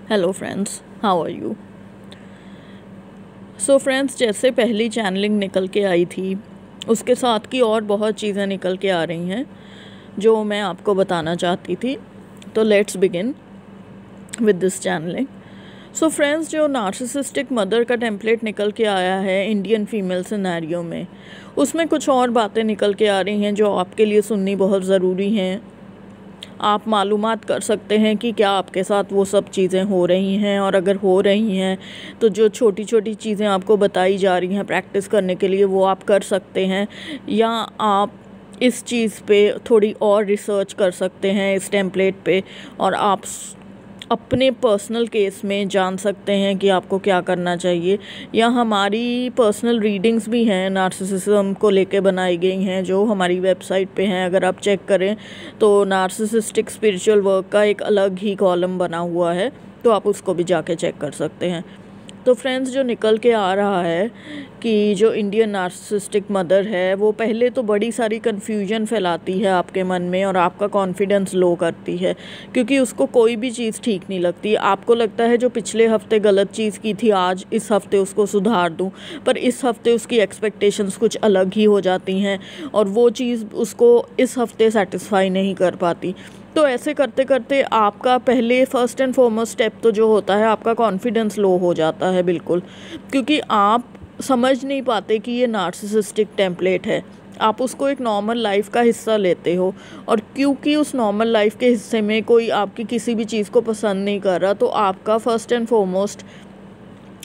Hello friends, how are you. So friends, जैसे पहली channelling निकल के आई थी उसके साथ की और बहुत चीज़ें निकल के आ रही हैं जो मैं आपको बताना चाहती थी। तो let's begin with this channelling. So friends, जो नार्सिसिस्टिक मदर का टेम्पलेट निकल के आया है इंडियन फीमेल सिनेरियो में, उसमें कुछ और बातें निकल के आ रही हैं जो आपके लिए सुननी बहुत ज़रूरी हैं। आप मालूमात कर सकते हैं कि क्या आपके साथ वो सब चीज़ें हो रही हैं, और अगर हो रही हैं तो जो छोटी छोटी चीज़ें आपको बताई जा रही हैं प्रैक्टिस करने के लिए वो आप कर सकते हैं, या आप इस चीज़ पे थोड़ी और रिसर्च कर सकते हैं इस टेम्पलेट पे, और आप अपने पर्सनल केस में जान सकते हैं कि आपको क्या करना चाहिए। या हमारी पर्सनल रीडिंग्स भी हैं नार्सिसिज्म को लेके बनाई गई हैं जो हमारी वेबसाइट पे हैं। अगर आप चेक करें तो नार्सिसिस्टिक स्पिरिचुअल वर्क का एक अलग ही कॉलम बना हुआ है, तो आप उसको भी जाके चेक कर सकते हैं। तो फ्रेंड्स, जो निकल के आ रहा है कि जो इंडियन नार्सिसिस्टिक मदर है वो पहले तो बड़ी सारी कन्फ्यूजन फैलाती है आपके मन में और आपका कॉन्फिडेंस लो करती है, क्योंकि उसको कोई भी चीज़ ठीक नहीं लगती। आपको लगता है जो पिछले हफ्ते गलत चीज़ की थी आज इस हफ्ते उसको सुधार दूं, पर इस हफ्ते उसकी एक्सपेक्टेशंस कुछ अलग ही हो जाती हैं और वो चीज़ उसको इस हफ्ते सेटिस्फाई नहीं कर पाती। तो ऐसे करते करते आपका पहले फर्स्ट एंड फॉरमोस्ट स्टेप तो जो होता है आपका कॉन्फिडेंस लो हो जाता है बिल्कुल, क्योंकि आप समझ नहीं पाते कि ये नार्सिसिस्टिक टेम्पलेट है। आप उसको एक नॉर्मल लाइफ का हिस्सा लेते हो, और क्योंकि उस नॉर्मल लाइफ के हिस्से में कोई आपकी किसी भी चीज़ को पसंद नहीं कर रहा, तो आपका फर्स्ट एंड फॉरमोस्ट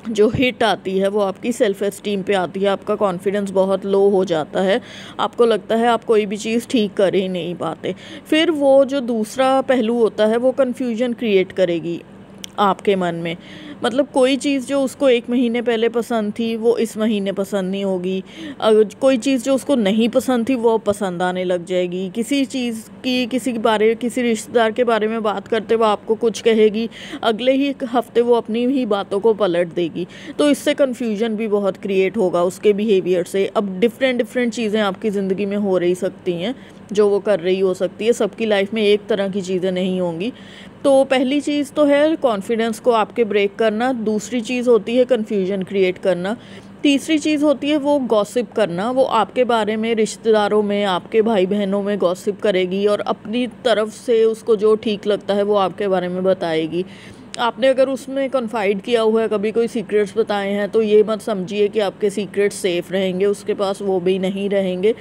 जो हिट आती है वो आपकी सेल्फ एस्टीम पे आती है। आपका कॉन्फिडेंस बहुत लो हो जाता है, आपको लगता है आप कोई भी चीज़ ठीक कर ही नहीं पाते। फिर वो जो दूसरा पहलू होता है वो कन्फ्यूजन क्रिएट करेगी आपके मन में। मतलब कोई चीज़ जो उसको एक महीने पहले पसंद थी वो इस महीने पसंद नहीं होगी, कोई चीज़ जो उसको नहीं पसंद थी वो पसंद आने लग जाएगी। किसी चीज़ की किसी रिश्तेदार के बारे में बात करते हुए आपको कुछ कहेगी, अगले ही हफ्ते वो अपनी ही बातों को पलट देगी। तो इससे कन्फ्यूजन भी बहुत क्रिएट होगा उसके बिहेवियर से। अब डिफरेंट चीज़ें आपकी ज़िंदगी में हो रही सकती हैं जो वो कर रही हो सकती है, सबकी लाइफ में एक तरह की चीज़ें नहीं होंगी। तो पहली चीज़ तो है कॉन्फिडेंस को आपके ब्रेक करना, दूसरी चीज़ होती है कन्फ्यूजन क्रिएट करना, तीसरी चीज़ होती है वो गॉसिप करना। वो आपके बारे में रिश्तेदारों में, आपके भाई बहनों में गॉसिप करेगी और अपनी तरफ से उसको जो ठीक लगता है वो आपके बारे में बताएगी। आपने अगर उसमें कन्फाइड किया हुआ है, कभी कोई सीक्रेट्स बताए हैं, तो ये मत समझिए कि आपके सीक्रेट्स सेफ़ रहेंगे, उसके पास वो भी नहीं रहेंगे।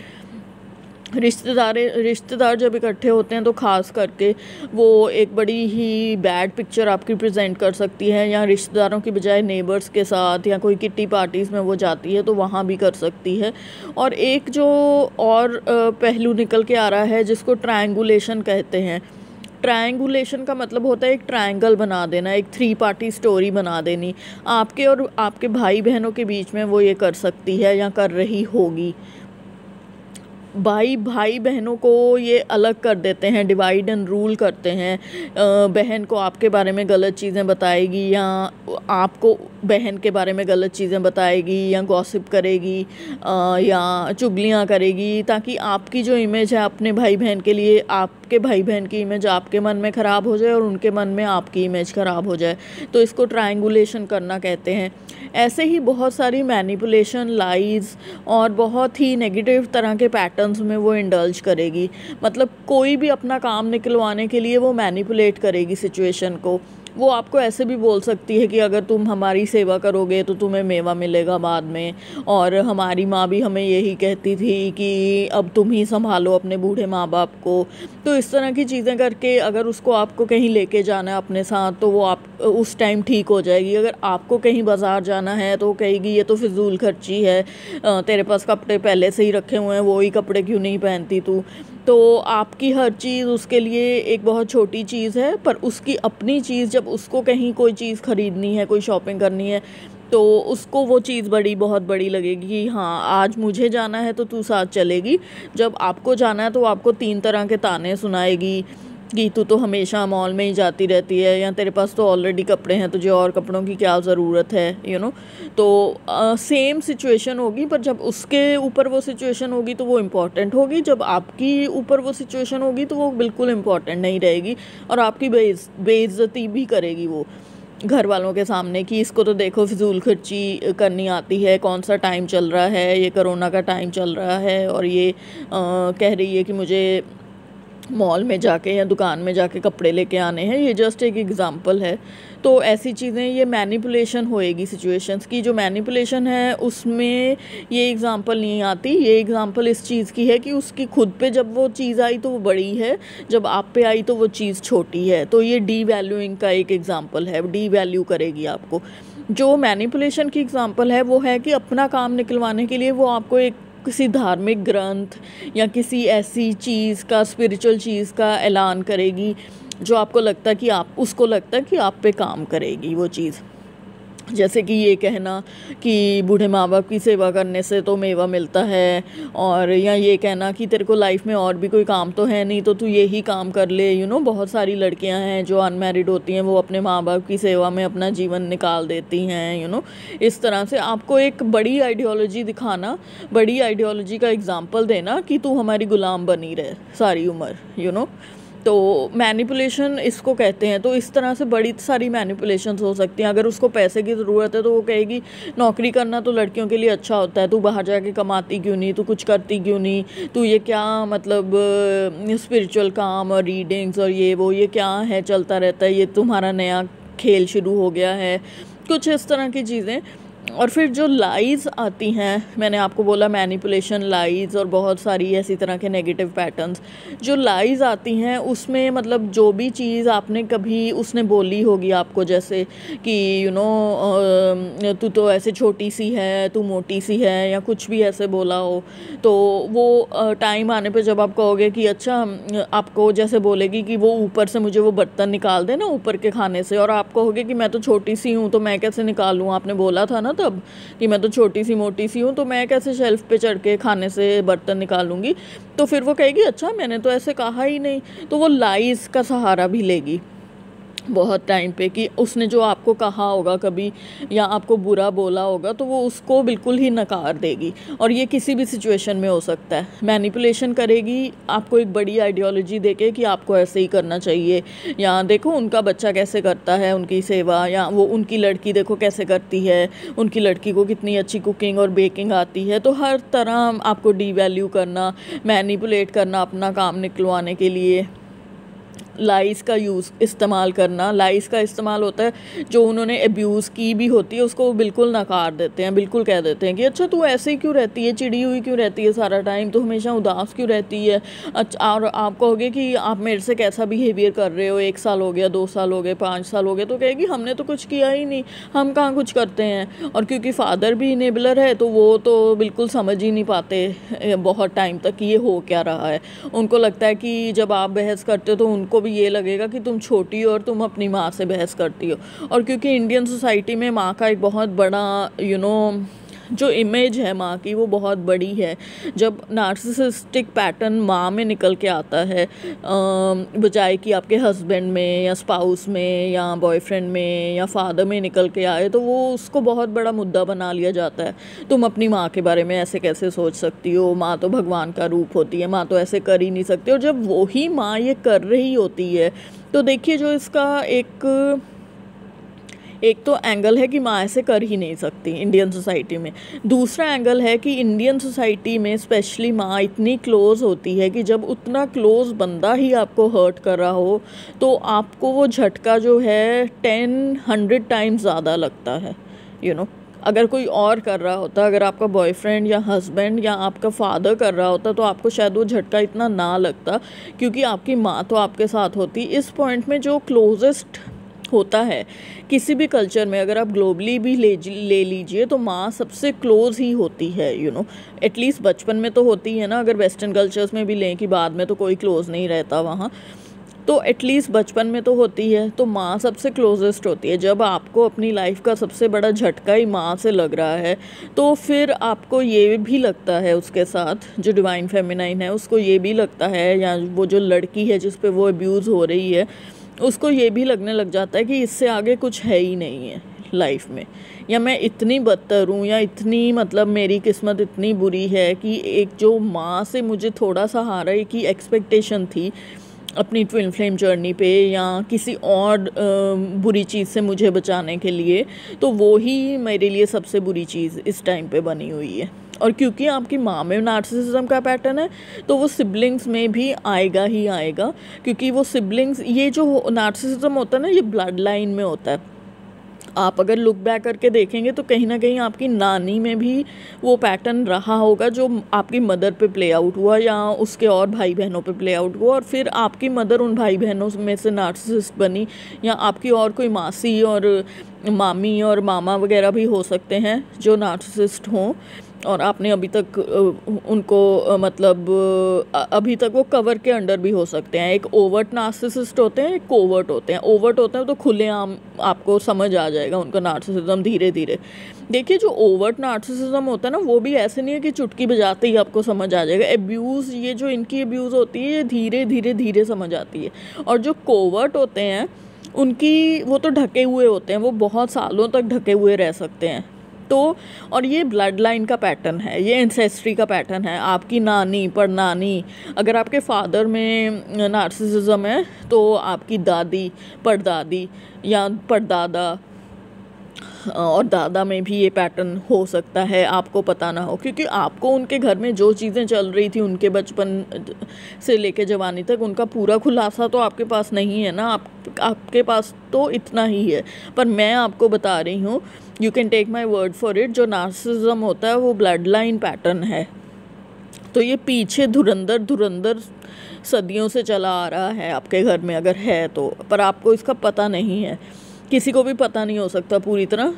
रिश्तेदार जब इकट्ठे होते हैं तो ख़ास करके वो एक बड़ी ही बैड पिक्चर आपकी प्रेजेंट कर सकती है, या रिश्तेदारों की बजाय नेबर्स के साथ या कोई किट्टी पार्टीज़ में वो जाती है तो वहाँ भी कर सकती है। और एक जो और पहलू निकल के आ रहा है जिसको ट्रायंगुलेशन कहते हैं। ट्रायंगुलेशन का मतलब होता है एक ट्रायंगल बना देना, एक 3 पार्टी स्टोरी बना देनी। आपके और आपके भाई बहनों के बीच में वो ये कर सकती है या कर रही होगी। भाई बहनों को ये अलग कर देते हैं, डिवाइड एंड रूल करते हैं। बहन को आपके बारे में गलत चीज़ें बताएगी, या आपको बहन के बारे में गलत चीज़ें बताएगी, या गॉसिप करेगी, या चुगलियाँ करेगी, ताकि आपकी जो इमेज है अपने भाई बहन के लिए, आपके भाई बहन की इमेज आपके मन में ख़राब हो जाए और उनके मन में आपकी इमेज ख़राब हो जाए। तो इसको ट्रायंगुलेशन करना कहते हैं। ऐसे ही बहुत सारी मैनिपुलेशन, लाइज़ और बहुत ही नेगेटिव तरह के पैटर्न्स में वो इंडल्ज करेगी। मतलब कोई भी अपना काम निकलवाने के लिए वो मैनिपुलेट करेगी सिचुएशन को। वो आपको ऐसे भी बोल सकती है कि अगर तुम हमारी सेवा करोगे तो तुम्हें मेवा मिलेगा बाद में, और हमारी माँ भी हमें यही कहती थी कि अब तुम ही संभालो अपने बूढ़े माँ बाप को। तो इस तरह की चीज़ें करके अगर उसको आपको कहीं लेके जाना है अपने साथ तो वो आप उस टाइम ठीक हो जाएगी। अगर आपको कहीं बाज़ार जाना है तो कहेगी ये तो फिजूल खर्ची है, तेरे पास कपड़े पहले से ही रखे हुए हैं, वो ही कपड़े क्यों नहीं पहनती तू। तो आपकी हर चीज़ उसके लिए एक बहुत छोटी चीज़ है, पर उसकी अपनी चीज़ जब उसको कहीं कोई चीज़ ख़रीदनी है, कोई शॉपिंग करनी है, तो उसको वो चीज़ बहुत बड़ी लगेगी कि हाँ आज मुझे जाना है तो तू साथ चलेगी। जब आपको जाना है तो आपको 3 तरह के ताने सुनाएगी कि तू तो हमेशा मॉल में ही जाती रहती है, या तेरे पास तो ऑलरेडी कपड़े हैं, तुझे और कपड़ों की क्या ज़रूरत है, तो सेम सिचुएशन होगी, पर जब उसके ऊपर वो सिचुएशन होगी तो वो इम्पॉर्टेंट होगी, जब आपकी ऊपर वो सिचुएशन होगी तो वो बिल्कुल इम्पॉर्टेंट नहीं रहेगी और आपकी बेइज्जती भी करेगी वो। घर वालों के सामने कि इसको तो देखो फिजूल खर्ची करनी आती है, कौन सा टाइम चल रहा है, ये कोरोना का टाइम चल रहा है और ये कह रही है कि मुझे मॉल में जाके या दुकान में जाके कपड़े लेके आने हैं। ये जस्ट एक एग्ज़ाम्पल है। तो ऐसी चीज़ें, ये मैनिपुलेशन होएगी सिचुएशंस की। जो मैनिपुलेशन है उसमें ये एग्ज़ाम्पल नहीं आती। ये एग्ज़ाम्पल इस चीज़ की है कि उसकी खुद पे जब वो चीज़ आई तो वो बड़ी है, जब आप पे आई तो वो चीज़ छोटी है। तो ये डी वैल्यूइंग का एक एग्ज़ाम्पल है, डी वैल्यू करेगी आपको। जो मैनिपुलेशन की एग्ज़ाम्पल है वो है कि अपना काम निकलवाने के लिए वो आपको एक किसी धार्मिक ग्रंथ या किसी ऐसी चीज़ का, स्पिरिचुअल चीज़ का ऐलान करेगी जो आपको लगता है कि उसको लगता है कि आप पे काम करेगी वो चीज़। जैसे कि ये कहना कि बूढ़े माँ बाप की सेवा करने से तो मेवा मिलता है, और या ये कहना कि तेरे को लाइफ में और भी कोई काम तो है नहीं तो तू यही काम कर ले। बहुत सारी लड़कियां हैं जो अनमैरिड होती हैं, वो अपने माँ बाप की सेवा में अपना जीवन निकाल देती हैं। इस तरह से आपको एक बड़ी आइडियोलॉजी दिखाना, बड़ी आइडियोलॉजी का एग्जाम्पल देना कि तू हमारी गुलाम बनी रहे सारी उम्र। तो मैनिपुलेशन इसको कहते हैं। तो इस तरह से बड़ी सारी मैनिपुलेशंस हो सकती हैं। अगर उसको पैसे की ज़रूरत है तो वो कहेगी नौकरी करना तो लड़कियों के लिए अच्छा होता है, तू बाहर जाके कमाती क्यों नहीं, तू कुछ करती क्यों नहीं, तू ये क्या मतलब स्पिरिचुअल काम और रीडिंग्स और ये क्या है चलता रहता है, ये तुम्हारा नया खेल शुरू हो गया है, कुछ इस तरह की चीज़ें। और फिर जो लाइज़ आती हैं, मैंने आपको बोला मैनिपुलेशन, लाइज़ और बहुत सारी ऐसी तरह के नेगेटिव पैटर्न्स। जो लाइज़ आती हैं उसमें मतलब जो भी चीज़ आपने कभी उसने बोली होगी आपको, जैसे कि तू तो ऐसे छोटी सी है, तू मोटी सी है, या कुछ भी ऐसे बोला हो, तो वो टाइम आने पे जब आप कहोगे कि अच्छा, आपको जैसे बोलेगी कि वो ऊपर से मुझे वो बर्तन निकाल दे ना ऊपर के खाने से, और आप कहोगे कि मैं तो छोटी सी हूँ तो मैं कैसे निकालूँ, आपने बोला था ना तब कि मैं तो छोटी सी मोटी सी हूँ तो मैं कैसे शेल्फ पे चढ़ के खाने से बर्तन निकालूंगी। तो फिर वो कहेगी अच्छा मैंने तो ऐसे कहा ही नहीं। तो वो लाइज़ का सहारा भी लेगी बहुत टाइम पे कि उसने जो आपको कहा होगा कभी या आपको बुरा बोला होगा तो वो उसको बिल्कुल ही नकार देगी। और ये किसी भी सिचुएशन में हो सकता है। मैनिपुलेशन करेगी आपको एक बड़ी आइडियोलॉजी देके कि आपको ऐसे ही करना चाहिए, या देखो उनका बच्चा कैसे करता है उनकी सेवा, या वो उनकी लड़की देखो कैसे करती है, उनकी लड़की को कितनी अच्छी कुकिंग और बेकिंग आती है। तो हर तरह आपको डीवैल्यू करना, मैनिपुलेट करना अपना काम निकलवाने के लिए। लाइस का इस्तेमाल करना, लाइस का इस्तेमाल होता है जो उन्होंने अब्यूज़ की भी होती है उसको बिल्कुल नकार देते हैं, बिल्कुल कह देते हैं कि अच्छा तू ऐसे ही क्यों रहती है, चिड़ी हुई क्यों रहती है सारा टाइम, तो हमेशा उदास क्यों रहती है। अच्छा, और आप कहोगे कि आप मेरे से कैसा बिहेवियर कर रहे हो, 1 साल हो गया, 2 साल हो गए, 5 साल हो गए, तो कहेगी हमने तो कुछ किया ही नहीं, हम कहाँ कुछ करते हैं। और क्योंकि फादर भी इनेबलर है तो वो तो बिल्कुल समझ ही नहीं पाते बहुत टाइम तक कि ये हो क्या रहा है। उनको लगता है कि जब आप बहस करते हो तो उनको भी ये लगेगा कि तुम छोटी हो और तुम अपनी माँ से बहस करती हो। और क्योंकि इंडियन सोसाइटी में माँ का एक बहुत बड़ा जो इमेज है माँ की वो बहुत बड़ी है। जब नार्सिसिस्टिक पैटर्न माँ में निकल के आता है बजाय कि आपके हस्बैंड में या स्पाउस में या बॉयफ्रेंड में या फादर में निकल के आए, तो वो उसको बहुत बड़ा मुद्दा बना लिया जाता है। तुम अपनी माँ के बारे में ऐसे कैसे सोच सकती हो, माँ तो भगवान का रूप होती है, माँ तो ऐसे कर ही नहीं सकती। और जब वही माँ ये कर रही होती है तो देखिए जो इसका एक तो एंगल है कि माँ ऐसे कर ही नहीं सकती इंडियन सोसाइटी में। दूसरा एंगल है कि इंडियन सोसाइटी में स्पेशली माँ इतनी क्लोज़ होती है कि जब उतना क्लोज़ बंदा ही आपको हर्ट कर रहा हो तो आपको वो झटका जो है 10-100 टाइम्स ज़्यादा लगता है। अगर कोई और कर रहा होता, अगर आपका बॉयफ्रेंड या हस्बैंड या आपका फादर कर रहा होता तो आपको शायद वो झटका इतना ना लगता, क्योंकि आपकी माँ तो आपके साथ होती। इस पॉइंट में जो क्लोजेस्ट होता है किसी भी कल्चर में, अगर आप ग्लोबली भी ले लीजिए तो माँ सबसे क्लोज ही होती है। एटलीस्ट बचपन में तो होती है ना, अगर वेस्टर्न कल्चर्स में भी लें कि बाद में तो कोई क्लोज नहीं रहता वहाँ, तो एटलीस्ट बचपन में तो होती है। तो माँ सबसे क्लोजेस्ट होती है। जब आपको अपनी लाइफ का सबसे बड़ा झटका ही माँ से लग रहा है तो फिर आपको ये भी लगता है, उसके साथ जो डिवाइन फेमिनाइन है उसको ये भी लगता है, या वो जो लड़की है जिस पे वो अब्यूज़ हो रही है उसको ये भी लगने लग जाता है कि इससे आगे कुछ है ही नहीं है लाइफ में, या मैं इतनी बदतर हूँ, या इतनी मतलब मेरी किस्मत इतनी बुरी है कि एक जो माँ से मुझे थोड़ा सा हारा की एक्सपेक्टेशन थी अपनी ट्विन फ्लेम जर्नी पे या किसी और बुरी चीज़ से मुझे बचाने के लिए, तो वो ही मेरे लिए सबसे बुरी चीज़ इस टाइम पे बनी हुई है। और क्योंकि आपकी माँ में नार्सिसिज्म का पैटर्न है तो वो सिबलिंग्स में भी आएगा ही आएगा, क्योंकि वो सिबलिंग्स, ये जो नार्सिसिज्म होता है ना, ये ब्लड लाइन में होता है। आप अगर लुक बैक करके देखेंगे तो कहीं ना कहीं आपकी नानी में भी वो पैटर्न रहा होगा जो आपकी मदर पे प्ले आउट हुआ या उसके और भाई बहनों पे प्ले आउट हुआ, और फिर आपकी मदर उन भाई बहनों में से नार्सिसिस्ट बनी, या आपकी और कोई मासी और मामी और मामा वगैरह भी हो सकते हैं जो नार्सिसिस्ट हों, और आपने अभी तक उनको मतलब अभी तक वो कवर के अंडर भी हो सकते हैं। एक ओवर्ट नार्सिसिस्ट होते हैं, एक कोवर्ट होते हैं। ओवर्ट होते हैं तो खुलेआम आपको समझ आ जाएगा उनका नार्सिसिज्म धीरे धीरे। देखिए जो ओवर्ट नार्सिसिज्म होता है ना, वो भी ऐसे नहीं है कि चुटकी बजाते ही आपको समझ आ जाएगा। एब्यूज़, ये जो इनकी एब्यूज़ होती है ये धीरे धीरे धीरे समझ आती है। और जो कोवर्ट होते हैं उनकी, वो तो ढके हुए होते हैं, वो बहुत सालों तक ढके हुए रह सकते हैं। तो और ये ब्लड लाइन का पैटर्न है, ये एंसेस्ट्री का पैटर्न है। आपकी नानी, परनानी, अगर आपके फादर में नार्सिसिज्म है तो आपकी दादी, परदादी या परदादा और दादा में भी ये पैटर्न हो सकता है, आपको पता ना हो, क्योंकि आपको उनके घर में जो चीज़ें चल रही थी उनके बचपन से लेके जवानी तक, उनका पूरा खुलासा तो आपके पास नहीं है ना। आपके पास तो इतना ही है। पर मैं आपको बता रही हूँ, you can take my word for it, जो नार्सिसिज्म होता है वो ब्लड लाइन पैटर्न है। तो ये पीछे धुरंधर सदियों से चला आ रहा है आपके घर में अगर है तो, पर आपको इसका पता नहीं है। किसी को भी पता नहीं हो सकता पूरी तरह,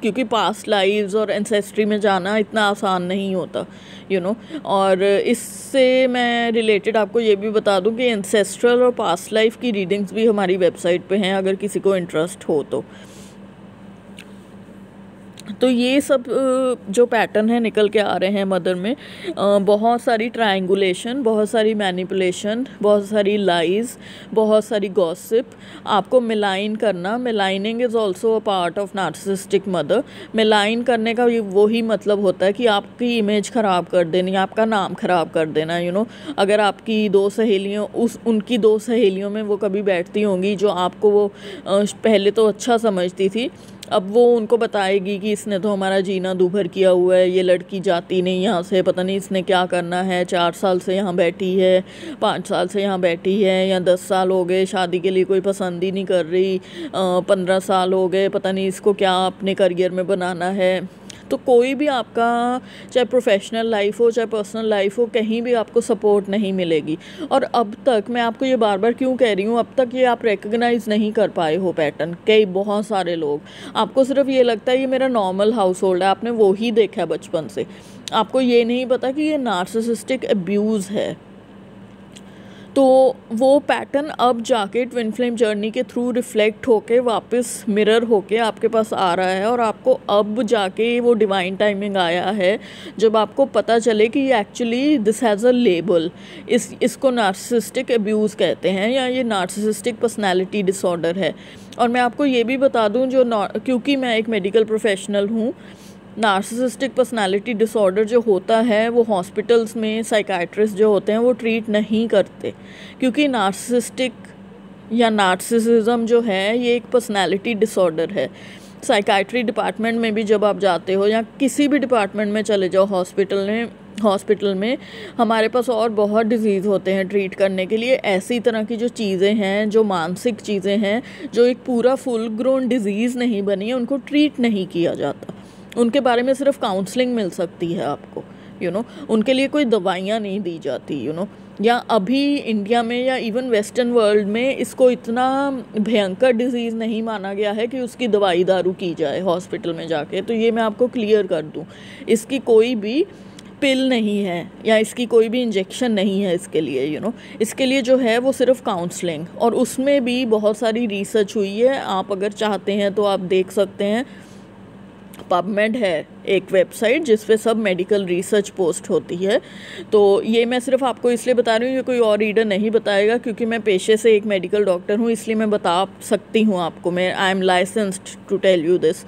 क्योंकि पास्ट लाइव्स और एंसेस्ट्री में जाना इतना आसान नहीं होता, यू नो। और इससे मैं रिलेटेड आपको ये भी बता दूं कि एंसेस्ट्रल और पास्ट लाइफ की रीडिंग्स भी हमारी वेबसाइट पे हैं, अगर किसी को इंटरेस्ट हो तो ये सब जो पैटर्न है निकल के आ रहे हैं मदर में। बहुत सारी ट्रायंगुलेशन, बहुत सारी मैनिपुलेशन, बहुत सारी लाइज, बहुत सारी गॉसिप, आपको मिलाइन करना। Maligning is also a part of narcissistic mother. Malign करने का वही मतलब होता है कि आपकी इमेज ख़राब कर देनी, आपका नाम ख़राब कर देना, यू नो। अगर आपकी दो सहेलियों, उनकी दो सहेलियों में वो कभी बैठती होंगी जो आपको वो पहले तो अच्छा समझती थी, अब वो उनको बताएगी कि इसने तो हमारा जीना दूभर किया हुआ है, ये लड़की जाती नहीं यहाँ से, पता नहीं इसने क्या करना है, 4 साल से यहाँ बैठी है, 5 साल से यहाँ बैठी है, या 10 साल हो गए शादी के लिए कोई पसंद ही नहीं कर रही, 15 साल हो गए, पता नहीं इसको क्या अपने करियर में बनाना है। तो कोई भी आपका, चाहे प्रोफेशनल लाइफ हो चाहे पर्सनल लाइफ हो, कहीं भी आपको सपोर्ट नहीं मिलेगी। और अब तक मैं आपको ये बार बार क्यों कह रही हूँ, अब तक ये आप रिकग्नाइज़ नहीं कर पाए हो पैटर्न। कई बहुत सारे लोग, आपको सिर्फ ये लगता है ये मेरा नॉर्मल हाउस होल्ड है, आपने वो ही देखा है बचपन से, आपको ये नहीं पता कि ये नार्सिसिस्टिक अब्यूज़ है। तो वो पैटर्न अब जाके ट्विन फ्लेम जर्नी के थ्रू रिफ्लेक्ट होके वापस मिरर होके आपके पास आ रहा है, और आपको अब जाके वो डिवाइन टाइमिंग आया है जब आपको पता चले कि ये actually this has a label. इसको नार्सिसिस्टिक अब्यूज़ कहते हैं, या ये नार्सिसिस्टिक पर्सनैलिटी डिसऑर्डर है। और मैं आपको ये भी बता दूँ, क्योंकि मैं एक मेडिकल प्रोफेशनल हूँ, नार्सिसिस्टिक पर्सनालिटी डिसऑर्डर जो होता है वो हॉस्पिटल्स में साइकाइट्रिस्ट जो होते हैं वो ट्रीट नहीं करते, क्योंकि नार्सिसिस्टिक या नार्सिसिज्म जो है ये एक पर्सनालिटी डिसऑर्डर है। साइकाइट्री डिपार्टमेंट में भी जब आप जाते हो या किसी भी डिपार्टमेंट में चले जाओ, हॉस्पिटल में हमारे पास और बहुत डिजीज़ होते हैं ट्रीट करने के लिए। ऐसी तरह की जो चीज़ें हैं, जो मानसिक चीज़ें हैं, जो एक पूरा फुल ग्रोन डिजीज़ नहीं बनी है, उनको ट्रीट नहीं किया जाता। उनके बारे में सिर्फ काउंसलिंग मिल सकती है आपको, यू नो। उनके लिए कोई दवाइयाँ नहीं दी जाती, यू नो। या अभी इंडिया में या इवन वेस्टर्न वर्ल्ड में इसको इतना भयंकर डिजीज़ नहीं माना गया है कि उसकी दवाई दारू की जाए हॉस्पिटल में जाके। तो ये मैं आपको क्लियर कर दूँ, इसकी कोई भी पिल नहीं है या इसकी कोई भी इंजेक्शन नहीं है इसके लिए, यू नो। इसके लिए जो है वो सिर्फ काउंसलिंग, और उसमें भी बहुत सारी रिसर्च हुई है। आप अगर चाहते हैं तो आप देख सकते हैं, पबमेड है एक वेबसाइट जिस पे सब मेडिकल रिसर्च पोस्ट होती है। तो ये मैं सिर्फ आपको इसलिए बता रही हूँ, ये कोई और रीडर नहीं बताएगा, क्योंकि मैं पेशे से एक मेडिकल डॉक्टर हूँ, इसलिए मैं बता सकती हूँ आपको। मैं I am licensed to tell you this.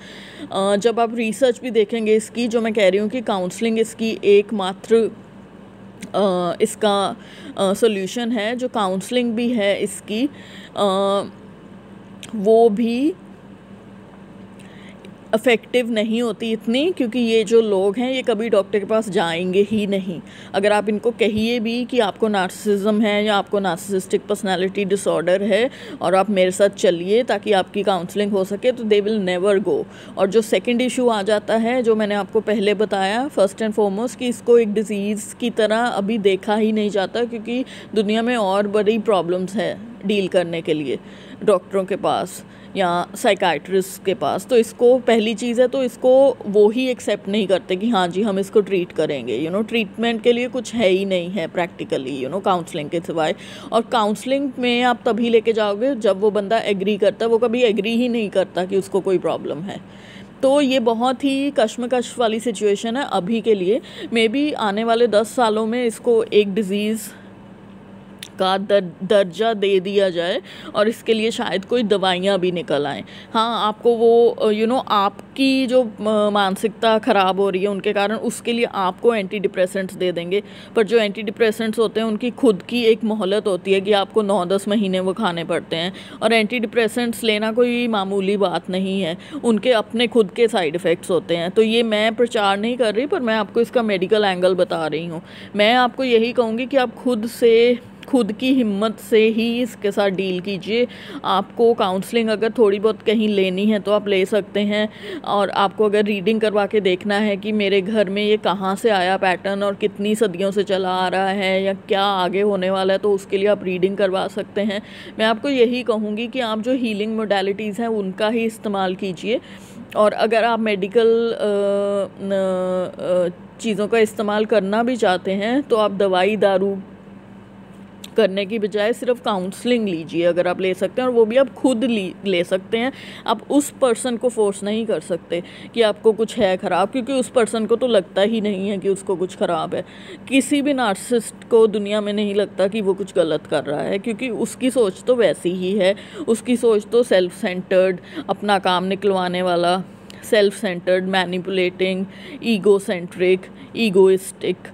जब आप रिसर्च भी देखेंगे इसकी, जो मैं कह रही हूँ कि काउंसलिंग इसकी एकमात्र इसका सॉल्यूशन है, जो काउंसलिंग भी है इसकी वो भी इफ़ेक्टिव नहीं होती इतनी, क्योंकि ये जो लोग हैं ये कभी डॉक्टर के पास जाएंगे ही नहीं। अगर आप इनको कहिए भी कि आपको नार्सिसिज्म है या आपको नार्सिसिस्टिक पर्सनालिटी डिसऑर्डर है और आप मेरे साथ चलिए ताकि आपकी काउंसलिंग हो सके, तो दे विल नेवर गो। और जो सेकंड इशू आ जाता है, जो मैंने आपको पहले बताया फर्स्ट एंड फॉरमोस्ट, कि इसको एक डिज़ीज़ की तरह अभी देखा ही नहीं जाता, क्योंकि दुनिया में और बड़ी प्रॉब्लम्स है डील करने के लिए डॉक्टरों के पास या साइकाइट्रिस्ट के पास। तो इसको पहली चीज़ है, तो इसको वो ही एक्सेप्ट नहीं करते कि हाँ जी हम इसको ट्रीट करेंगे। ट्रीटमेंट के लिए कुछ है ही नहीं है प्रैक्टिकली, काउंसलिंग के सिवाय। और काउंसलिंग में आप तभी लेके जाओगे जब वो बंदा एग्री करता है। वो कभी एग्री ही नहीं करता कि उसको कोई प्रॉब्लम है। तो ये बहुत ही कश्मकश वाली सिचुएशन है अभी के लिए। मे बी आने वाले 10 सालों में इसको एक डिज़ीज़ का दर्जा दे दिया जाए और इसके लिए शायद कोई दवाइयाँ भी निकल आएँ। हाँ, आपको वो आपकी जो मानसिकता ख़राब हो रही है उनके कारण, उसके लिए आपको एंटी डिप्रेसेंट्स दे देंगे। पर जो एंटी डिप्रेसेंट्स होते हैं उनकी खुद की एक मोहलत होती है कि आपको 9-10 महीने वो खाने पड़ते हैं। और एंटी डिप्रेसेंट्स लेना कोई मामूली बात नहीं है, उनके अपने खुद के साइड इफ़ेक्ट्स होते हैं। तो ये मैं प्रचार नहीं कर रही, पर मैं आपको इसका मेडिकल एंगल बता रही हूँ। मैं आपको यही कहूँगी कि आप खुद की हिम्मत से ही इसके साथ डील कीजिए। आपको काउंसलिंग अगर थोड़ी बहुत कहीं लेनी है तो आप ले सकते हैं। और आपको अगर रीडिंग करवा के देखना है कि मेरे घर में ये कहाँ से आया पैटर्न और कितनी सदियों से चला आ रहा है या क्या आगे होने वाला है, तो उसके लिए आप रीडिंग करवा सकते हैं। मैं आपको यही कहूँगी कि आप जो हीलिंग मोडालिटीज़ हैं उनका ही इस्तेमाल कीजिए। और अगर आप मेडिकल चीज़ों का इस्तेमाल करना भी चाहते हैं तो आप दवाई दारू करने की बजाय सिर्फ काउंसलिंग लीजिए अगर आप ले सकते हैं। और वो भी आप खुद ले सकते हैं। आप उस पर्सन को फोर्स नहीं कर सकते कि आपको कुछ है ख़राब, क्योंकि उस पर्सन को तो लगता ही नहीं है कि उसको कुछ ख़राब है। किसी भी नार्सिसिस्ट को दुनिया में नहीं लगता कि वो कुछ गलत कर रहा है, क्योंकि उसकी सोच तो वैसी ही है। उसकी सोच तो सेल्फ सेंटर्ड, अपना काम निकलवाने वाला, self centred, manipulating, ego centric, egoistic,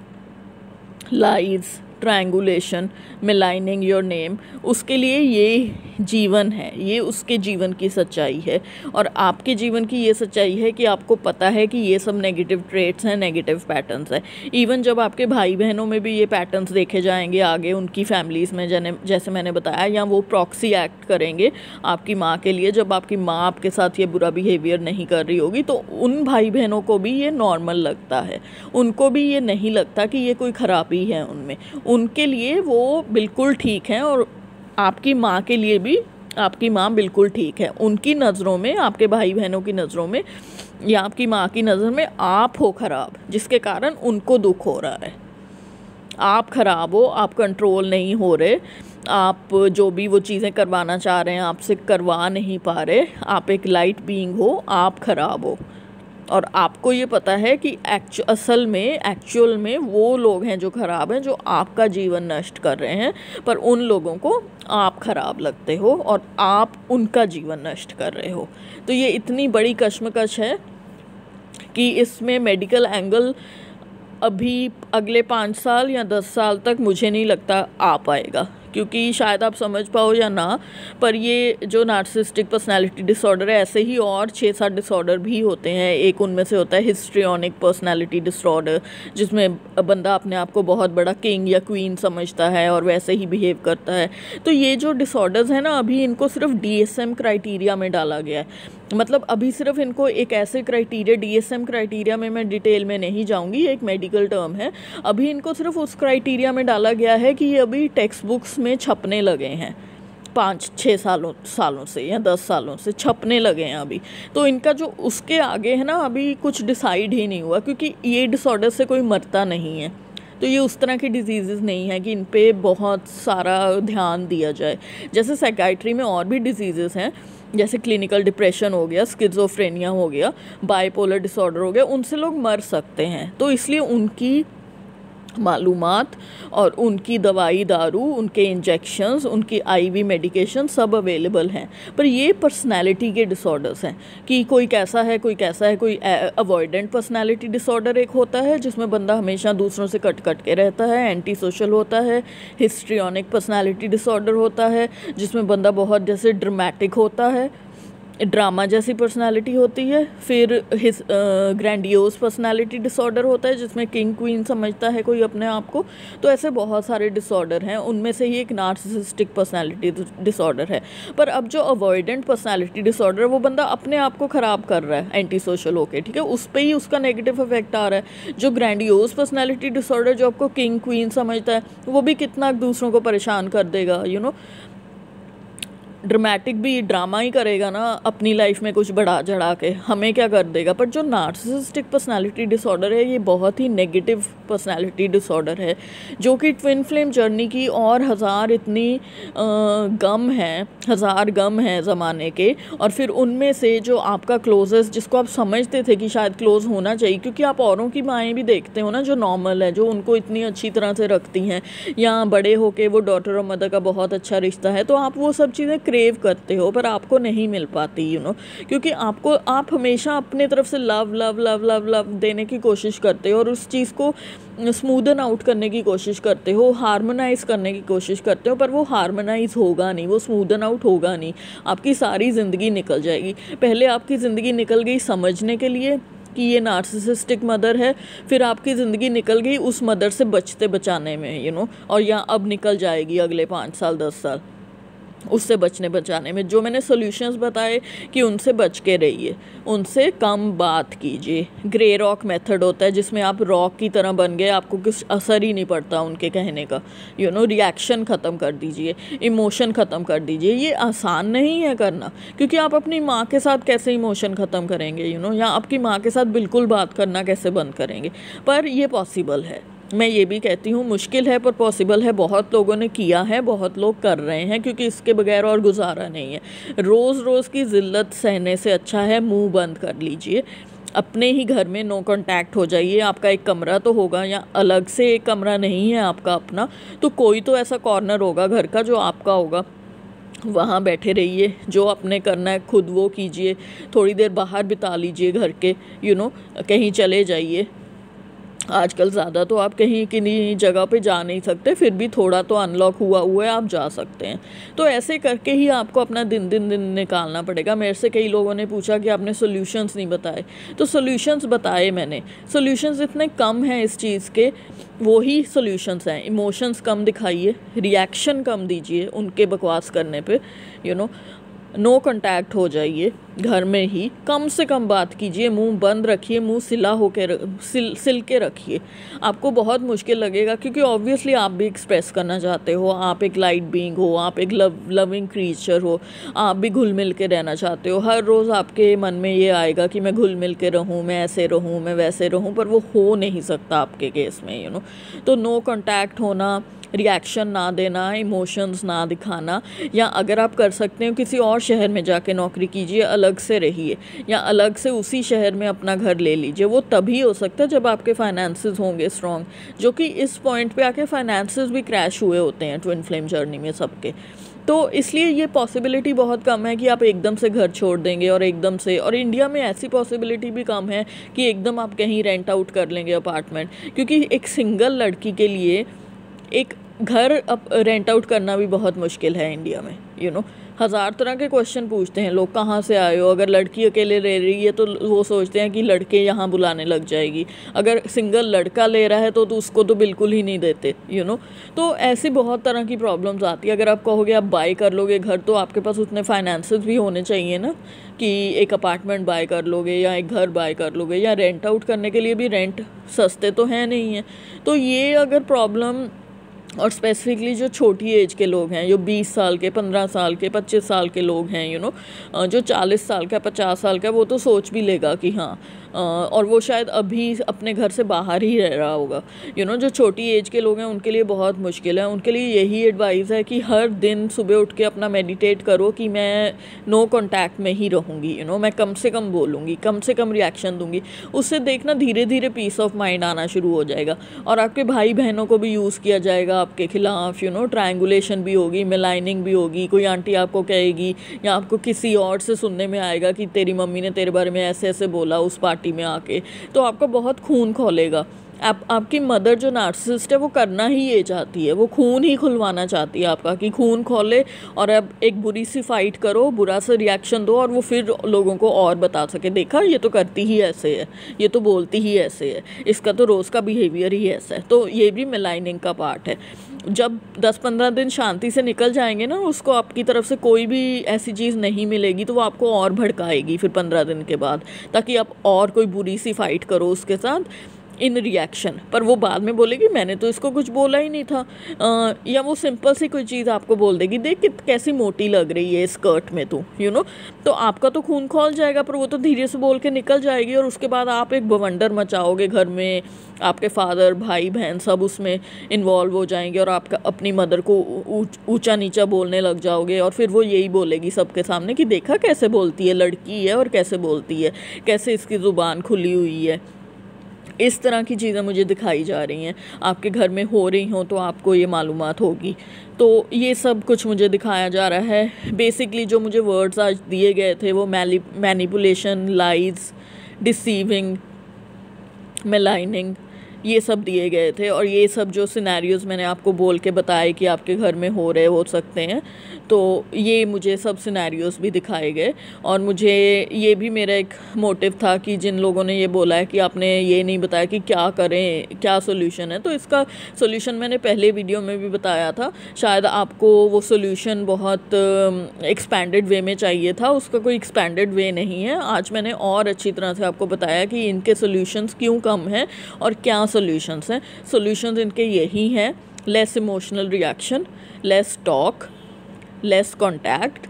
lies, triangulation, maligning your name, उसके लिए ये जीवन है, ये उसके जीवन की सच्चाई है। और आपके जीवन की ये सच्चाई है कि आपको पता है कि ये सब नेगेटिव ट्रेट्स हैं, नेगेटिव पैटर्न्स हैं। इवन जब आपके भाई बहनों में भी ये पैटर्न्स देखे जाएंगे आगे उनकी फैमिलीज़ में, जैसे मैंने बताया, या वो प्रॉक्सी एक्ट करेंगे आपकी माँ के लिए, जब आपकी माँ आपके साथ ये बुरा बिहेवियर नहीं कर रही होगी, तो उन भाई बहनों को भी ये नॉर्मल लगता है। उनको भी ये नहीं लगता कि ये कोई ख़राबी है उनमें। उनके लिए वो बिल्कुल ठीक है। और आपकी माँ के लिए भी आपकी माँ बिल्कुल ठीक है। उनकी नज़रों में, आपके भाई बहनों की नज़रों में या आपकी माँ की नज़र में आप हो ख़राब, जिसके कारण उनको दुख हो रहा है। आप ख़राब हो, आप कंट्रोल नहीं हो रहे, आप जो भी वो चीज़ें करवाना चाह रहे हैं आपसे करवा नहीं पा रहे, आप एक लाइट बीइंग हो, आप ख़राब हो। और आपको ये पता है कि एक्चुअल में वो लोग हैं जो ख़राब हैं, जो आपका जीवन नष्ट कर रहे हैं, पर उन लोगों को आप ख़राब लगते हो और आप उनका जीवन नष्ट कर रहे हो। तो ये इतनी बड़ी कश्मकश है कि इसमें मेडिकल एंगल अभी अगले 5 साल या 10 साल तक मुझे नहीं लगता आ पाएगा, क्योंकि शायद आप समझ पाओ या ना, पर ये जो नार्सिसिस्टिक पर्सनालिटी डिसऑर्डर है, ऐसे ही और 6-7 डिसऑर्डर भी होते हैं। एक उनमें से होता है हिस्ट्रियोनिक पर्सनालिटी डिसऑर्डर, जिसमें बंदा अपने आप को बहुत बड़ा किंग या क्वीन समझता है और वैसे ही बिहेव करता है। तो ये जो डिसऑर्डर्स हैं ना, अभी इनको सिर्फ DSM क्राइटेरिया में डाला गया है। मतलब अभी सिर्फ इनको एक ऐसे क्राइटेरिया, DSM क्राइटेरिया में मैं डिटेल में नहीं जाऊंगी, एक मेडिकल टर्म है। अभी इनको सिर्फ उस क्राइटेरिया में डाला गया है कि ये अभी टेक्स्ट बुक्स में छपने लगे हैं 5-6 सालों से या 10 सालों से छपने लगे हैं अभी। तो इनका जो उसके आगे है ना, अभी कुछ डिसाइड ही नहीं हुआ, क्योंकि ये डिसऑर्डर से कोई मरता नहीं है। तो ये उस तरह की डिजीज़ नहीं है कि इन पे बहुत सारा ध्यान दिया जाए। जैसे साइकाइट्री में और भी डिजीज़ हैं, जैसे क्लिनिकल डिप्रेशन हो गया, स्किज़ोफ्रेनिया हो गया, बाइपोलर डिसऑर्डर हो गया, उनसे लोग मर सकते हैं। तो इसलिए उनकी मालूमात और उनकी दवाई दारू, उनके इंजेक्शंस, उनकी आईवी मेडिकेशन सब अवेलेबल हैं। पर ये पर्सनालिटी के डिसऑर्डर्स हैं कि कोई कैसा है, कोई कैसा है। कोई अवॉइडेंट पर्सनालिटी डिसऑर्डर एक होता है जिसमें बंदा हमेशा दूसरों से कट कट के रहता है, एंटी सोशल होता है। हिस्ट्रियोनिक पर्सनालिटी डिसऑर्डर होता है जिसमें बंदा बहुत जैसे ड्रामेटिक होता है, ड्रामा जैसी पर्सनालिटी होती है। फिर ग्रैंडियोस पर्सनालिटी डिसऑर्डर होता है जिसमें किंग क्वीन समझता है कोई अपने आप को। तो ऐसे बहुत सारे डिसऑर्डर हैं, उनमें से ही एक नार्सिसिस्टिक पर्सनालिटी डिसऑर्डर है। पर अब जो अवॉइडेंट पर्सनालिटी डिसऑर्डर है वो बंदा अपने आप को ख़राब कर रहा है एंटी सोशल होके, ठीक है, उस पर ही उसका नेगेटिव इफेक्ट आ रहा है। जो ग्रैंडियोस पर्सनालिटी डिसऑर्डर जो आपको किंग क्वीन समझता है वो भी कितना दूसरों को परेशान कर देगा, ड्रामेटिक भी ड्रामा ही करेगा ना अपनी लाइफ में कुछ बढ़ा चढ़ा के, हमें क्या कर देगा। पर जो नार्सिसिस्टिक पर्सनालिटी डिसऑर्डर है ये बहुत ही नेगेटिव पर्सनालिटी डिसऑर्डर है जो कि ट्विन फ्लेम जर्नी की और हज़ार इतनी हज़ार गम हैं ज़माने के। और फिर उनमें से जो आपका क्लोजेस्ट जिसको आप समझते थे कि शायद क्लोज होना चाहिए, क्योंकि आप औरों की माएँ भी देखते हो ना जो नॉर्मल है, जो उनको इतनी अच्छी तरह से रखती हैं, या बड़े होके वो डॉटर और मदर का बहुत अच्छा रिश्ता है, तो आप वो सब चीज़ें क्रेव करते हो पर आपको नहीं मिल पाती, क्योंकि आप हमेशा अपने तरफ से love love love love love देने की कोशिश करते हो और उस चीज़ को स्मूदन आउट करने की कोशिश करते हो, हार्मोनाइज करने की कोशिश करते हो, पर वो हार्मोनाइज होगा नहीं, वो स्मूदन आउट होगा नहीं, आपकी सारी ज़िंदगी निकल जाएगी। पहले आपकी ज़िंदगी निकल गई समझने के लिए कि ये नार्सिसिस्टिक मदर है, फिर आपकी ज़िंदगी निकल गई उस मदर से बचते बचाने में, और या अब निकल जाएगी अगले 5 साल 10 साल उससे बचने बचाने में। जो मैंने सॉल्यूशंस बताए कि उनसे बच के रहिए, उनसे कम बात कीजिए। ग्रे रॉक मेथड होता है जिसमें आप रॉक की तरह बन गए, आपको कुछ असर ही नहीं पड़ता उनके कहने का, रिएक्शन ख़त्म कर दीजिए, इमोशन ख़त्म कर दीजिए। ये आसान नहीं है करना, क्योंकि आप अपनी माँ के साथ कैसे इमोशन ख़त्म करेंगे, या आपकी माँ के साथ बिल्कुल बात करना कैसे बंद करेंगे। पर ये पॉसिबल है, मैं ये भी कहती हूँ मुश्किल है पर पॉसिबल है। बहुत लोगों ने किया है, बहुत लोग कर रहे हैं, क्योंकि इसके बगैर और गुजारा नहीं है। रोज़ रोज़ की ज़िल्लत सहने से अच्छा है मुंह बंद कर लीजिए, अपने ही घर में नो कांटेक्ट हो जाइए। आपका एक कमरा तो होगा, या अलग से एक कमरा नहीं है आपका अपना, तो कोई तो ऐसा कॉर्नर होगा घर का जो आपका होगा, वहाँ बैठे रहिए, जो आपने करना है खुद वो कीजिए। थोड़ी देर बाहर बिता लीजिए घर के, कहीं चले जाइए। आजकल ज़्यादा तो आप कहीं किन्हीं जगह पे जा नहीं सकते, फिर भी थोड़ा तो अनलॉक हुआ है आप जा सकते हैं। तो ऐसे करके ही आपको अपना दिन निकालना पड़ेगा। मेरे से कई लोगों ने पूछा कि आपने सॉल्यूशंस नहीं बताए, तो सॉल्यूशंस बताए मैंने। सॉल्यूशंस इतने कम हैं इस चीज़ के, वो ही सॉल्यूशंस हैं। इमोशंस कम दिखाइए, रिएक्शन कम दीजिए उनके बकवास करने पे, नो कांटेक्ट हो जाइए, घर में ही कम से कम बात कीजिए, मुंह बंद रखिए, मुंह सिला होकर सिल के रखिए। आपको बहुत मुश्किल लगेगा, क्योंकि ऑब्वियसली आप भी एक्सप्रेस करना चाहते हो, आप एक लाइट बीइंग हो, आप एक लविंग क्रीचर हो, आप भी घुल मिल के रहना चाहते हो। हर रोज़ आपके मन में ये आएगा कि मैं घुल मिल के रहूँ, मैं ऐसे रहूँ, मैं वैसे रहूँ, पर वो हो नहीं सकता आपके केस में, तो नो कांटेक्ट होना, रिएक्शन ना देना, इमोशंस ना दिखाना, या अगर आप कर सकते हो किसी और शहर में जाके नौकरी कीजिए, अलग से रहिए, या अलग से उसी शहर में अपना घर ले लीजिए। वो तभी हो सकता है जब आपके फाइनेंसेस होंगे स्ट्रॉन्ग, जो कि इस पॉइंट पे आके फाइनेंसेस भी क्रैश हुए होते हैं ट्विन फ्लेम जर्नी में सबके। तो इसलिए ये पॉसिबिलिटी बहुत कम है कि आप एकदम से घर छोड़ देंगे और एकदम से, और इंडिया में ऐसी पॉसिबिलिटी भी कम है कि एकदम आप कहीं रेंट आउट कर लेंगे अपार्टमेंट, क्योंकि एक सिंगल लड़की के लिए एक घर अब रेंट आउट करना भी बहुत मुश्किल है इंडिया में। हज़ार तरह के क्वेश्चन पूछते हैं लोग, कहाँ से आए हो। अगर लड़की अकेले रह रही है तो वो सोचते हैं कि लड़के यहाँ बुलाने लग जाएगी, अगर सिंगल लड़का ले रहा है तो उसको तो बिल्कुल ही नहीं देते, तो ऐसी बहुत तरह की प्रॉब्लम्स आती है। अगर आप कहोगे आप बाय कर लोगे घर, तो आपके पास उतने फाइनेंसेस भी होने चाहिए ना कि एक अपार्टमेंट बाय कर लोगे या एक घर बाय कर लोगे, या रेंट आउट करने के लिए भी रेंट सस्ते तो हैं नहीं है। तो ये अगर प्रॉब्लम और स्पेसिफिकली जो छोटी एज के लोग हैं, जो 20 साल के, 15 साल के, 25 साल के लोग हैं, जो 40 साल का, 50 साल का, वो तो सोच भी लेगा कि हाँ, और वो शायद अभी अपने घर से बाहर ही रह रहा होगा। जो छोटी एज के लोग हैं उनके लिए बहुत मुश्किल है। उनके लिए यही एडवाइस है कि हर दिन सुबह उठ के अपना मेडिटेट करो कि मैं नो कॉन्टैक्ट में ही रहूँगी, मैं कम से कम बोलूँगी, कम से कम रिएक्शन दूँगी। उससे देखना धीरे धीरे पीस ऑफ माइंड आना शुरू हो जाएगा। और आपके भाई बहनों को भी यूज़ किया जाएगा आपके खिलाफ, ट्रायंगुलेशन भी होगी, मिलाइनिंग भी होगी। कोई आंटी आपको कहेगी या आपको किसी और से सुनने में आएगा कि तेरी मम्मी ने तेरे बारे में ऐसे ऐसे बोला उस पार्टी में आके, तो आपका बहुत खून खोलेगा। आपकी मदर जो नार्सिसिस्ट है वो करना ही ये चाहती है, वो खून ही खुलवाना चाहती है आपका, कि खून खोले और अब एक बुरी सी फाइट करो, बुरा सा रिएक्शन दो, और वो फिर लोगों को और बता सके, देखा ये तो करती ही ऐसे है, ये तो बोलती ही ऐसे है, इसका तो रोज़ का बिहेवियर ही ऐसा है। तो ये भी मिलाइनिंग का पार्ट है। जब 10-15 दिन शांति से निकल जाएंगे ना, उसको आपकी तरफ से कोई भी ऐसी चीज़ नहीं मिलेगी तो वो आपको और भड़काएगी फिर 15 दिन के बाद, ताकि आप और कोई बुरी सी फाइट करो उसके साथ इन रिएक्शन। पर वो बाद में बोलेगी मैंने तो इसको कुछ बोला ही नहीं था, या वो सिंपल सी कोई चीज़ आपको बोल देगी, देख कैसी मोटी लग रही है स्कर्ट में तू, तो आपका तो खून खौल जाएगा, पर वो तो धीरे से बोल के निकल जाएगी। और उसके बाद आप एक बवंडर मचाओगे घर में, आपके फादर, भाई बहन सब उसमें इन्वॉल्व हो जाएंगे, और आपका अपनी मदर को ऊंचा नीचा बोलने लग जाओगे। और फिर वो यही बोलेगी सबके सामने कि देखा कैसे बोलती है, लड़की है और कैसे बोलती है, कैसे इसकी ज़ुबान खुली हुई है। इस तरह की चीज़ें मुझे दिखाई जा रही हैं, आपके घर में हो रही हों तो आपको ये मालूमात होगी। तो ये सब कुछ मुझे दिखाया जा रहा है। बेसिकली जो मुझे वर्ड्स आज दिए गए थे वो मैनिपुलेशन, लाइज, डिसीविंग, मेलाइनिंग, ये सब दिए गए थे। और ये सब जो सिनेरियोज़ मैंने आपको बोल के बताए कि आपके घर में हो सकते हैं, तो ये मुझे सब सिनेरियोज़ भी दिखाए गए। और मुझे ये भी मेरा एक मोटिव था कि जिन लोगों ने ये बोला है कि आपने ये नहीं बताया कि क्या करें, क्या सोल्यूशन है, तो इसका सोल्यूशन मैंने पहले वीडियो में भी बताया था। शायद आपको वो सोल्यूशन बहुत एक्सपैंडेड वे में चाहिए था, उसका कोई एक्सपैंडेड वे नहीं है। आज मैंने और अच्छी तरह से आपको बताया कि इनके सोल्यूशंस क्यों कम हैं और क्या सोल्यूशंस हैं। सोल्यूशंस इनके यही हैं: less emotional reaction, less talk, less contact,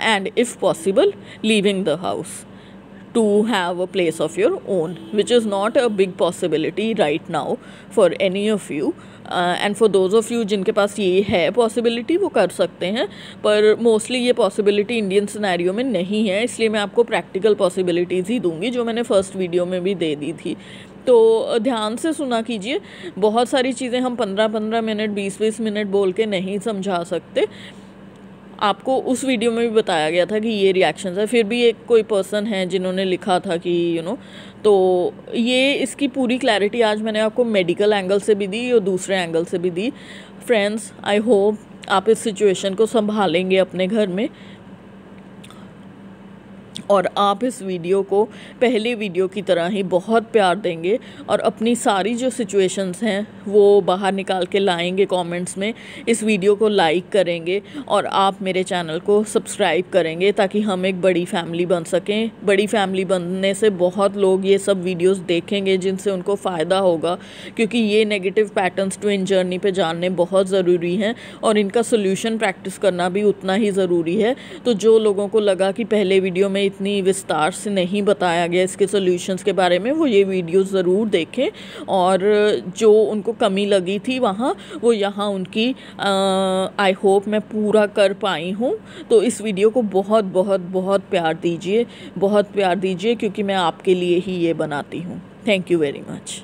and if possible leaving the house to have a place of your own, which is not a big possibility right now for any of you, and for those of you जिनके पास ये है possibility वो कर सकते हैं, पर mostly ये possibility Indian scenario में नहीं है। इसलिए मैं आपको प्रैक्टिकल पॉसिबिलिटीज़ ही दूंगी, जो मैंने फर्स्ट वीडियो में भी दे दी थी। तो ध्यान से सुना कीजिए। बहुत सारी चीज़ें हम 15-15 मिनट, 20-20 मिनट बोल के नहीं समझा सकते। आपको उस वीडियो में भी बताया गया था कि ये रिएक्शंस है, फिर भी एक कोई पर्सन है जिन्होंने लिखा था कि तो ये इसकी पूरी क्लैरिटी आज मैंने आपको मेडिकल एंगल से भी दी और दूसरे एंगल से भी दी। फ्रेंड्स, आई होप आप इस सिचुएशन को संभालेंगे अपने घर में, और आप इस वीडियो को पहले वीडियो की तरह ही बहुत प्यार देंगे और अपनी सारी जो सिचुएशंस हैं वो बाहर निकाल के लाएंगे कमेंट्स में। इस वीडियो को लाइक करेंगे और आप मेरे चैनल को सब्सक्राइब करेंगे, ताकि हम एक बड़ी फैमिली बन सकें। बड़ी फैमिली बनने से बहुत लोग ये सब वीडियोस देखेंगे जिनसे उनको फ़ायदा होगा, क्योंकि ये नेगेटिव पैटर्न्स ट्विन जर्नी पे जानने बहुत ज़रूरी हैं और इनका सोल्यूशन प्रैक्टिस करना भी उतना ही ज़रूरी है। तो जो लोगों को लगा कि पहले वीडियो में इतनी विस्तार से नहीं बताया गया इसके सॉल्यूशंस के बारे में, वो ये वीडियो ज़रूर देखें, और जो उनको कमी लगी थी वहाँ वो यहाँ उनकी आई होप मैं पूरा कर पाई हूँ। तो इस वीडियो को बहुत बहुत बहुत प्यार दीजिए, बहुत प्यार दीजिए, क्योंकि मैं आपके लिए ही ये बनाती हूँ। Thank you very much.